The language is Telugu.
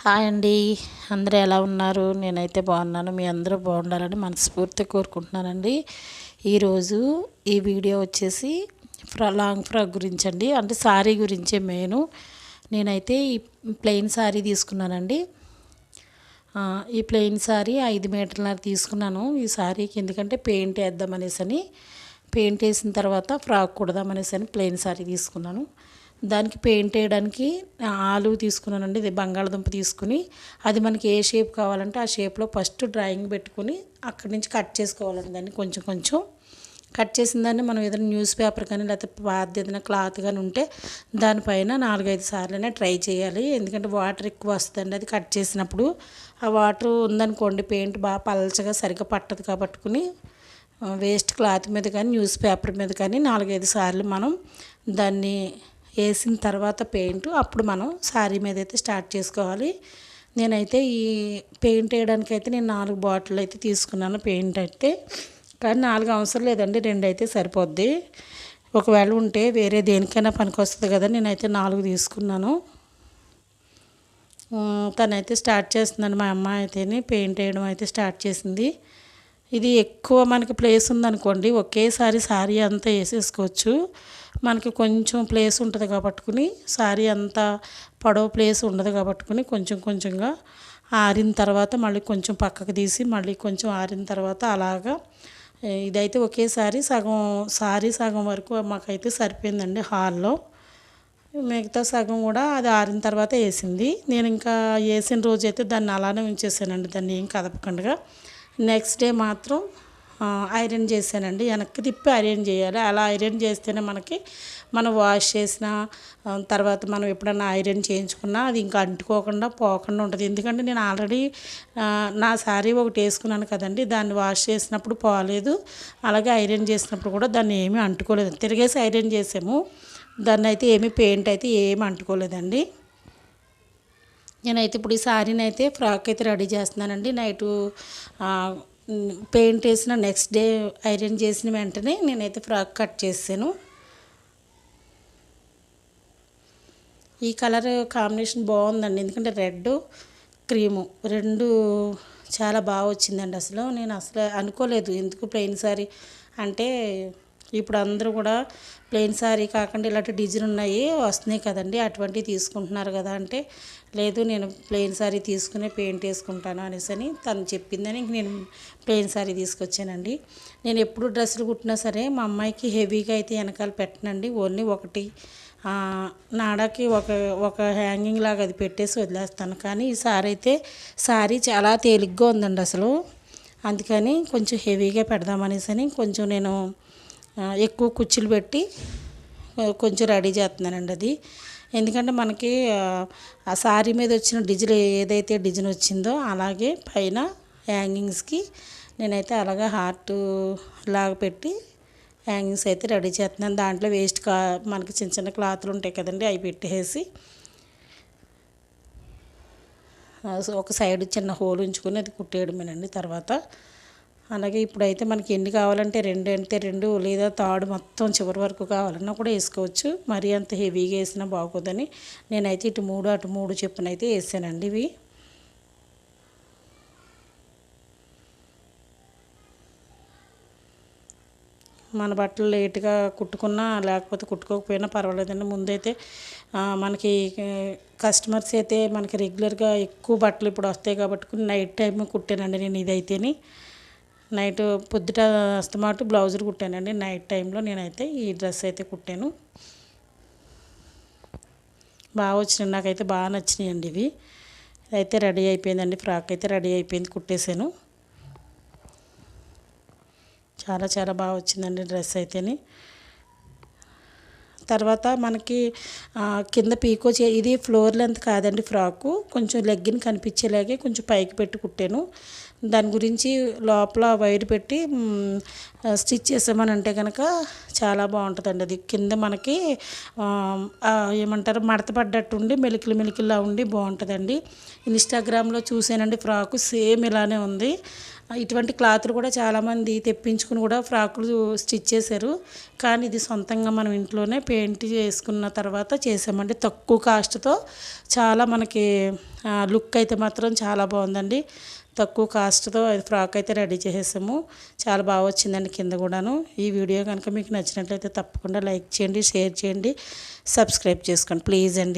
హాయ్ అండి. అందరూ ఎలా ఉన్నారు? నేనైతే బాగున్నాను. మీ అందరూ బాగుండాలని మనస్ఫూర్తిగా కోరుకుంటున్నానండి. ఈరోజు ఈ వీడియో వచ్చేసి లాంగ్ ఫ్రాక్ గురించి అండి, అంటే శారీ గురించే మెయిన్. నేనైతే ఈ ప్లెయిన్ శారీ తీసుకున్నానండి. ఈ ప్లెయిన్ శారీ 5 మీటర్లన్నర తీసుకున్నాను ఈ శారీకి. ఎందుకంటే పెయింట్ వేద్దామనేసి, పెయింట్ వేసిన తర్వాత ఫ్రాక్ కుడదామనేసి ప్లెయిన్ శారీ తీసుకున్నాను. దానికి పెయింట్ వేయడానికి ఆలు తీసుకున్నానండి. ఇది బంగాళదుంప తీసుకుని, అది మనకి ఏ షేప్ కావాలంటే ఆ షేప్లో ఫస్ట్ డ్రాయింగ్ పెట్టుకుని అక్కడి నుంచి కట్ చేసుకోవాలండి. దాన్ని కొంచెం కొంచెం కట్ చేసిన దాన్ని మనం ఏదైనా న్యూస్ పేపర్ కానీ లేకపోతే పాత ఏదైనా క్లాత్ కానీ ఉంటే దానిపైన 4-5 సార్లైనా ట్రై చేయాలి. ఎందుకంటే వాటర్ ఎక్కువ వస్తుందండి అది కట్ చేసినప్పుడు. ఆ వాటర్ ఉందనుకోండి పెయింట్ బాగా పలచగా సరిగ్గా పట్టదు. కాబట్టుకుని వేస్ట్ క్లాత్ మీద కానీ న్యూస్ పేపర్ మీద కానీ 4-5 సార్లు మనం దాన్ని వేసిన తర్వాత పెయింట్ అప్పుడు మనం శారీ మీద అయితే స్టార్ట్ చేసుకోవాలి. నేనైతే ఈ పెయింట్ వేయడానికి అయితే నేను 4 బాటిల్ అయితే తీసుకున్నాను పెయింట్ అయితే. కానీ 4 అవసరం లేదండి, 2 అయితే సరిపోద్ది. ఒకవేళ ఉంటే వేరే దేనికైనా పనికి వస్తుంది కదా, నేనైతే 4 తీసుకున్నాను. తనైతే స్టార్ట్ చేస్తుందండి, మా అమ్మ అయితేనే పెయింట్ వేయడం అయితే స్టార్ట్ చేసింది. ఇది ఎక్కువ మనకి ప్లేస్ ఉందనుకోండి ఒకేసారి శారీ అంతా వేసేసుకోవచ్చు. మనకి కొంచెం ప్లేస్ ఉంటుంది కాబట్టుకుని శారీ అంతా పొడవు ప్లేస్ ఉండదు కాబట్టుకుని కొంచెం కొంచెంగా ఆరిన తర్వాత మళ్ళీ కొంచెం పక్కకు తీసి మళ్ళీ కొంచెం ఆరిన తర్వాత అలాగా ఇదైతే ఒకేసారి సగం వరకు మాకైతే సరిపోయిందండి హాల్లో. మిగతా సగం కూడా అది ఆరిన తర్వాత వేసింది. నేను ఇంకా వేసిన రోజైతే దాన్ని అలానే ఉంచేసానండి, దాన్ని ఏం కదపకుండా. నెక్స్ట్ డే మాత్రం ఐరన్ చేశానండి. వెనక్కి తిప్పి ఐరన్ చేయాలి. అలా ఐరన్ చేస్తేనే మనం వాష్ చేసిన తర్వాత మనం ఎప్పుడన్నా ఐరన్ చేయించుకున్నా అది ఇంకా అంటుకోకుండా పోకుండా ఉంటుంది. ఎందుకంటే నేను ఆల్రెడీ నా శారీ ఒకటి వేసుకున్నాను కదండి, దాన్ని వాష్ చేసినప్పుడు పోలేదు. అలాగే ఐరన్ చేసినప్పుడు కూడా దాన్ని ఏమీ అంటుకోలేదు. తిరిగేసి ఐరన్ చేసాము, దాన్ని అయితే ఏమీ పెయింట్ అయితే ఏమీ అంటుకోలేదండి. నేనైతే ఇప్పుడు ఈ శారీని అయితే ఫ్రాక్ అయితే రెడీ చేస్తున్నానండి. నైటు పెయింట్ వేసిన నెక్స్ట్ డే ఐరన్ చేసిన వెంటనే నేనైతే ఫ్రాక్ కట్ చేసాను. ఈ కలర్ కాంబినేషన్ బాగుందండి, ఎందుకంటే రెడ్ క్రీము రెండు చాలా బాగా వచ్చిందండి. నేను అసలు అనుకోలేదు ఎందుకు ప్లెయిన్ శారీ అంటే, ఇప్పుడు అందరూ కూడా ప్లెయిన్ శారీ కాకుండా ఇలాంటి డిజైన్ ఉన్నాయి వస్తున్నాయి కదండి, అటువంటివి తీసుకుంటున్నారు కదా అంటే, లేదు నేను ప్లెయిన్ శారీ తీసుకుని పెయింట్ వేసుకుంటాను అనేసి తను చెప్పిందని నేను ప్లెయిన్ శారీ తీసుకొచ్చానండి. నేను ఎప్పుడు డ్రెస్సులు కుట్టినా సరే మా అమ్మాయికి హెవీగా అయితే వెనకాల పెట్టనండి. ఓన్లీ ఒకటి నాడకి ఒక హ్యాంగింగ్ లాగా అది పెట్టేసి వదిలేస్తాను. కానీ ఈ శారీ చాలా తేలిగ్గా ఉందండి అందుకని కొంచెం హెవీగా పెడదామనేసి కొంచెం నేను ఎక్కువ కుచ్చులు పెట్టి కొంచెం రెడీ చేస్తున్నానండి అది. ఎందుకంటే మనకి ఆ శారీ మీద వచ్చిన డిజైన్ ఏదైతే డిజైన్ వచ్చిందో అలాగే పైన హ్యాంగింగ్స్కి నేనైతే అలాగా హార్ట్ లాగా పెట్టి హ్యాంగింగ్స్ అయితే రెడీ చేస్తున్నాను. దాంట్లో వేస్ట్ మనకి చిన్న చిన్న క్లాత్లు ఉంటాయి కదండి, అవి పెట్టేసి ఒక సైడ్ చిన్న హోల్ ఉంచుకొని అది కుట్టేయడమేనండి తర్వాత. అలాగే ఇప్పుడైతే మనకి ఎన్ని కావాలంటే 2 అంటే 2 లేదా తాడు మొత్తం చివరి వరకు కావాలన్నా కూడా వేసుకోవచ్చు. మరీ అంత హెవీగా వేసినా బాగోదని నేనైతే ఇటు 3 అటు 3 చెప్పునైతే వేసానండి. ఇవి మన బట్టలు లేట్గా కుట్టుకున్నా లేకపోతే కుట్టుకోకపోయినా పర్వాలేదండి. ముందైతే మనకి కస్టమర్స్ అయితే మనకి రెగ్యులర్గా ఎక్కువ బట్టలు ఇప్పుడు వస్తాయి కాబట్టి నైట్ టైం కుట్టానండి నేను. ఇదైతేని నైట్ పొద్దుట అస్తమాటు బ్లౌజులు కుట్టానండి. నైట్ టైంలో నేనైతే ఈ డ్రెస్ అయితే కుట్టాను. బాగా వచ్చినాయి, నాకైతే బాగా నచ్చినాయండి ఇవి. అయితే రెడీ అయిపోయిందండి, ఫ్రాక్ అయితే రెడీ అయిపోయింది, కుట్టేసాను. చాలా చాలా బాగా వచ్చిందండి డ్రెస్ అయితేని. తర్వాత మనకి కింద పీకో ఇది ఫ్లోర్ లెంత్ కాదండి ఫ్రాకు, కొంచెం లెగ్గిన్ కనిపించేలాగే కొంచెం పైకి పెట్టి కుట్టాను. దాని గురించి లోపల వైర్ పెట్టి స్టిచ్ చేసామని అంటే కనుక చాలా బాగుంటుందండి. అది కింద మనకి ఏమంటారు మడత పడ్డట్టు ఉండి మెలికల్లా ఉండి బాగుంటుందండి. ఇన్స్టాగ్రామ్లో చూసానండి ఫ్రాకు సేమ్ ఇలానే ఉంది. ఇటువంటి క్లాత్లు కూడా చాలామంది తెప్పించుకుని కూడా ఫ్రాకులు స్టిచ్ చేశారు. కానీ ఇది సొంతంగా మనం ఇంట్లోనే పెయింట్ చేసుకున్న తర్వాత చేసామండి. తక్కువ కాస్ట్తో చాలా మనకి లుక్ అయితే మాత్రం చాలా బాగుందండి. తక్కువ కాస్ట్తో ఫ్రాక్ అయితే రెడీ చేసేసాము. చాలా బాగా వచ్చిందండి కింద కూడాను. ఈ వీడియో కనుక మీకు నచ్చినట్లయితే తప్పకుండా లైక్ చేయండి, షేర్ చేయండి, సబ్స్క్రైబ్ చేసుకోండి ప్లీజ్ అండి.